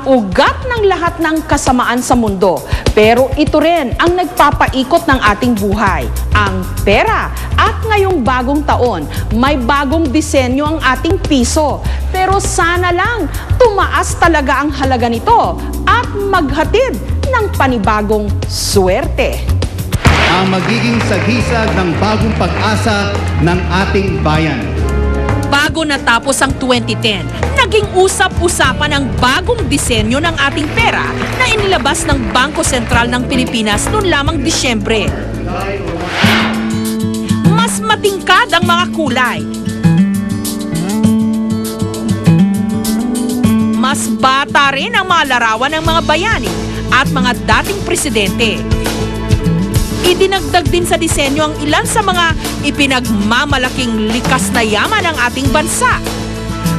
ugat ng lahat ng kasamaan sa mundo. Pero ito rin ang nagpapaikot ng ating buhay, ang pera. At ngayong bagong taon, may bagong disenyo ang ating piso. Pero sana lang, tumaas talaga ang halaga nito at maghatid ng panibagong swerte. Ang magiging sagisag ng bagong pag-asa ng ating bayan. Bago natapos ang 2010, naging usap-usapan ang bagong disenyo ng ating pera na inilabas ng Bangko Sentral ng Pilipinas noong lamang Disyembre. Mas matingkad ang mga kulay. Mas bata rin ang mga larawan ng mga bayani at mga dating presidente. Idinagdag din sa disenyo ang ilan sa mga ipinagmamalaking likas na yaman ng ating bansa.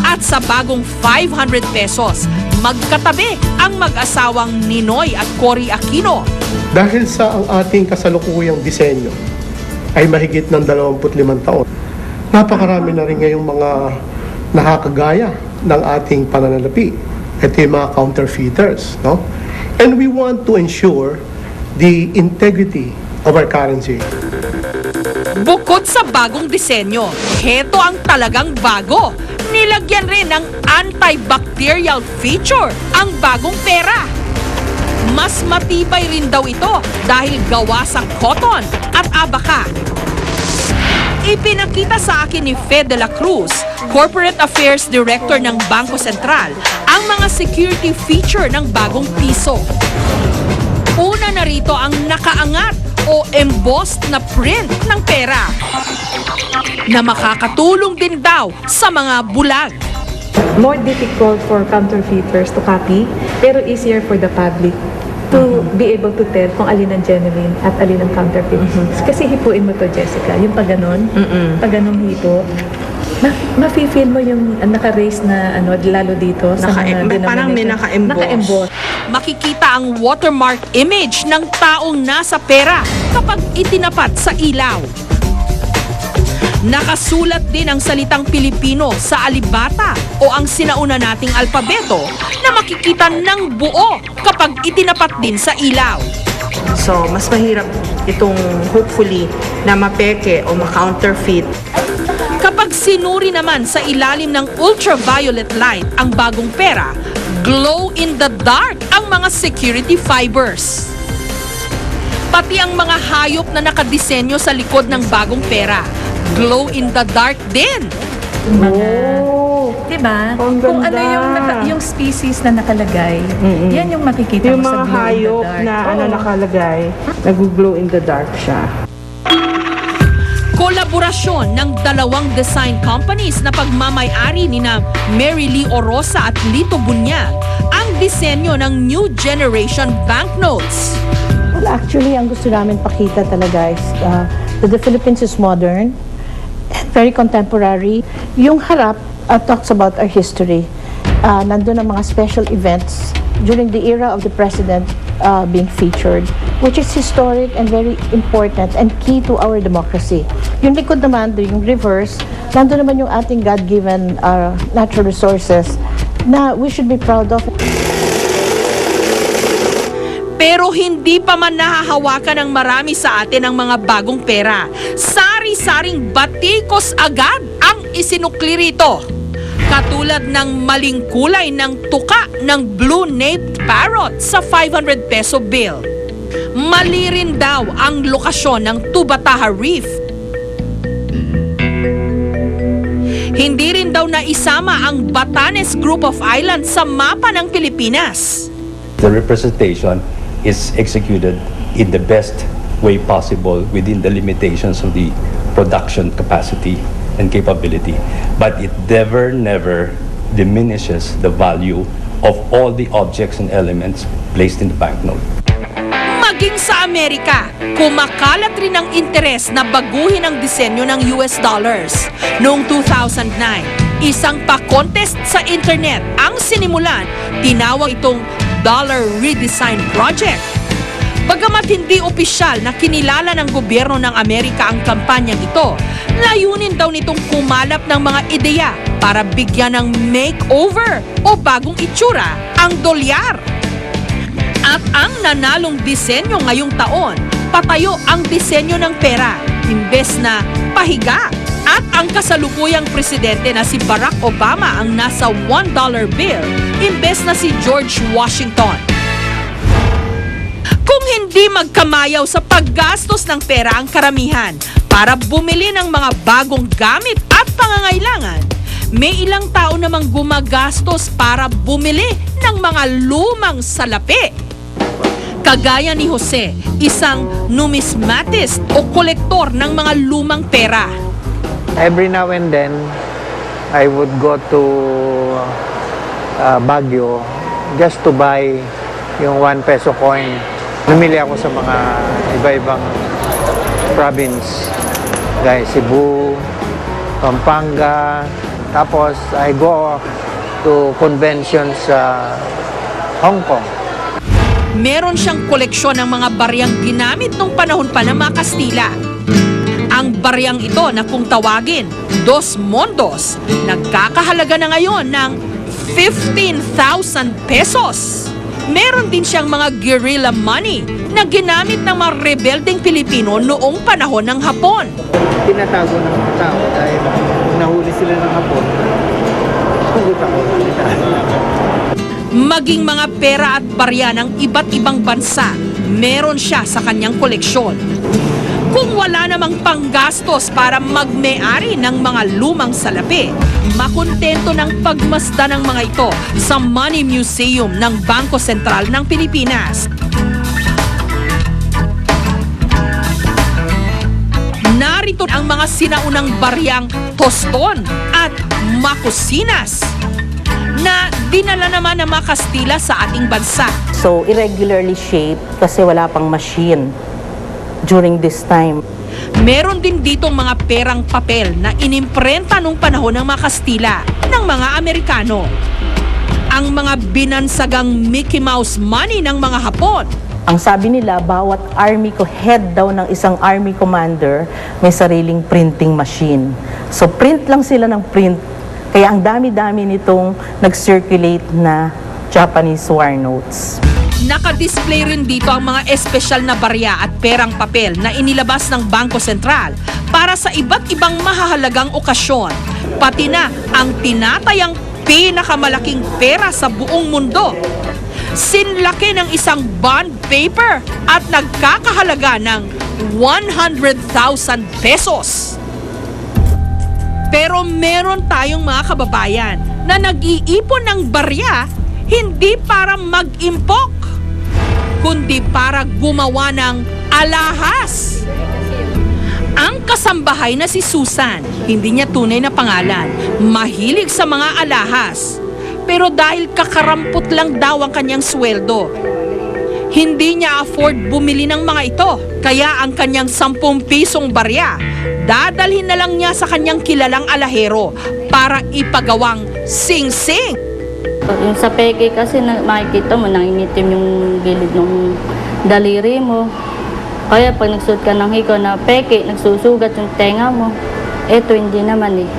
At sa bagong 500 pesos, magkatabi ang mag-asawang Ninoy at Cory Aquino. Dahil sa ang ating kasalukuyang disenyo ay mahigit ng 25 taon, napakarami na rin ngayong mga nakakagaya ng ating pananalapi. Ito yung mga counterfeiters, no? And we want to ensure the integrity of our currency. Bukod sa bagong disenyo, heto ang talagang bago. Nilagyan rin ng antibacterial feature ang bagong pera. Mas matibay rin daw ito dahil gawa sa cotton at abaka. Ipinakita sa akin ni Fed de la Cruz, Corporate Affairs Director ng Bangko Sentral, ang mga security feature ng bagong piso. Una na rito ang nakaangat o embossed na print ng pera na makakatulong din daw sa mga bulag. More difficult for counterfeiters to copy, pero easier for the public to be able to tell kung alin ang genuine at alin ang counterfeit. Kasi hipuin mo to, Jessica, yung pag ganon, pag ganong hipo, mafe-feel mo yung naka-raise na ano, lalo dito sa mga denomination. Parang may naka-emboss. Makikita ang watermark image ng taong nasa pera kapag itinapat sa ilaw. Nakasulat din ang salitang Pilipino sa alibata o ang sinauna nating alpabeto na makikita ng buo kapag itinapat din sa ilaw. So, mas mahirap itong hopefully na mapeke o ma-counterfeit. Kapag sinuri naman sa ilalim ng ultraviolet light ang bagong pera, glow in the dark ang mga security fibers. Pati ang mga hayop na nakadisenyo sa likod ng bagong pera, glow in the dark din. Diba? Ang Kung ano ganda. yung species na nakalagay, yan yung makikita Yung mo sa mga glow hayop in the dark. na Oo. nakalagay, nag-glow in the dark siya. Kolaborasyon ng dalawang design companies na pagmamay-ari ni na Mary Lee Orosa at Lito Bunyag ang disenyo ng New Generation Banknotes. Well, actually, ang gusto namin pakita talaga is that the Philippines is modern and very contemporary. Yung harap talks about our history. Nandun ang mga special events during the era of the president being featured, which is historic and very important and key to our democracy. Yung likod naman, yung reverse, nandun naman yung ating God-given natural resources na we should be proud of. Pero hindi pa man nahahawakan ng marami sa atin ang mga bagong pera. Sari-saring batikos agad ang isinukli rito. Katulad ng maling kulay ng tuka ng blue-naped parrot sa 500 peso bill. Mali rin daw ang lokasyon ng Tubataha Reef. Hindi rin daw naisama ang Batanes Group of Islands sa mapa ng Pilipinas. The representation is executed in the best way possible within the limitations of the production capacity and capability. But it never diminishes the value of all the objects and elements placed in the banknote. Maging sa Amerika, kumakalat rin ang interes na baguhin ang disenyo ng US dollars. Noong 2009, isang pa-contest sa internet ang sinimulan, tinawag itong Dollar Redesign Project. Bagamat hindi opisyal na kinilala ng gobyerno ng Amerika ang kampanyang ito, layunin daw nitong kumalap ng mga ideya para bigyan ng makeover o bagong itsura ang dolyar. At ang nanalong disenyo ngayong taon, patayo ang disenyo ng pera, imbes na pahiga. At ang kasalukuyang presidente na si Barack Obama ang nasa $1 bill, imbes na si George Washington. Kung hindi magkamayaw sa paggastos ng pera ang karamihan para bumili ng mga bagong gamit at pangangailangan, may ilang tao namang gumagastos para bumili ng mga lumang salapi. Kagaya ni Jose, isang numismatist o kolektor ng mga lumang pera. Every now and then, I would go to Baguio just to buy yung 1 peso coin. Namili ako sa mga iba-ibang province, gaya Cebu, Pampanga, tapos I go to conventions sa Hong Kong. Meron siyang koleksyon ng mga baryang ginamit nung panahon pa ng mga Kastila. Ang baryang ito na kung tawagin, Dos Mondos, nagkakahalaga na ngayon ng 15,000 pesos. Meron din siyang mga guerrilla money na ginamit ng mga rebeldeng Pilipino noong panahon ng Hapon. Tinatago ng mga tao dahil nahuli sila ng Hapon. Hugot ako. Maging mga pera at barya ng iba't ibang bansa, meron siya sa kanyang koleksyon. Kung wala namang panggastos para magme-ari ng mga lumang salapi, makontento ng pagmasda ng mga ito sa Money Museum ng Bangko Sentral ng Pilipinas. Narito ang mga sinaunang baryang toston at makusinas na dinala naman ng mga Kastila sa ating bansa. So, irregularly shaped kasi wala pang machine during this time. Meron din ditong mga perang papel na inimprenta nung panahon ng mga Kastila ng mga Amerikano. Ang mga binansagang Mickey Mouse money ng mga Hapon. Ang sabi nila, bawat head daw ng isang army commander may sariling printing machine. So, print lang sila ng print. Kaya ang dami-dami nitong nag-circulate na Japanese war notes. Naka-display rin dito ang mga espesyal na barya at perang papel na inilabas ng Bangko Sentral para sa iba't ibang mahahalagang okasyon, pati na ang tinatayang pinakamalaking pera sa buong mundo. Sinlaki ng isang bond paper at nagkakahalaga ng 100,000 pesos. Pero meron tayong mga kababayan na nag-iipon ng barya hindi para mag-impok, kundi para gumawa ng alahas. Ang kasambahay na si Susan, hindi niya tunay na pangalan, mahilig sa mga alahas. Pero dahil kakarampot lang daw ang kanyang sweldo, hindi niya afford bumili ng mga ito. Kaya ang kanyang 10 pisong barya, dadalhin na lang niya sa kanyang kilalang alahero para ipagawang sing-sing. Yung sa peke kasi makikita mo, nangingitim yung gilid ng daliri mo. Kaya pag nagsuot ka ng hikaw na peke, nagsusugat yung tenga mo. Eto hindi naman eh.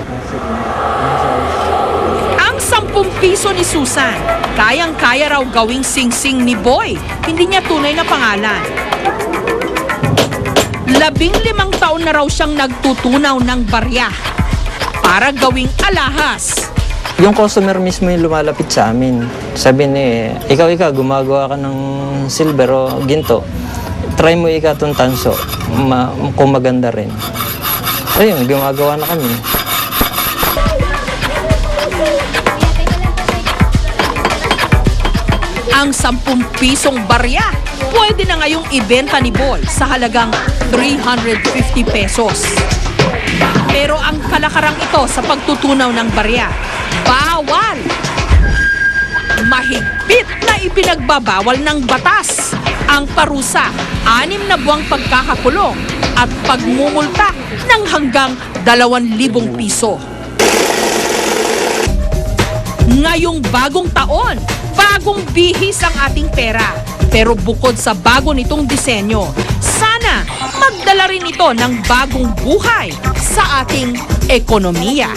Ang 10 piso ni Susan, kayang-kaya raw gawing sing-sing ni Boy. Hindi niya tunay na pangalan. 15 taon na raw siyang nagtutunaw ng barya para gawing alahas. Yung customer mismo yung lumalapit sa amin. Sabi niya, ikaw, gumagawa ka ng silver o ginto. Try mo itong tanso, kung maganda rin. Ayun, gumagawa na kami. Ang 10 pisong barya, pwede na ngayong ibenta ni Boy sa halagang 350 pesos. Pero ang kalakarang ito sa pagtutunaw ng barya, bawal! Mahigpit na ipinagbabawal ng batas ang parusa, 6 na buwang pagkakakulong at pagmumulta ng hanggang 2,000 piso. Ngayong bagong taon, bagong bihis ang ating pera. Pero bukod sa bago nitong disenyo, sana magdala rin ito ng bagong buhay sa ating ekonomiya.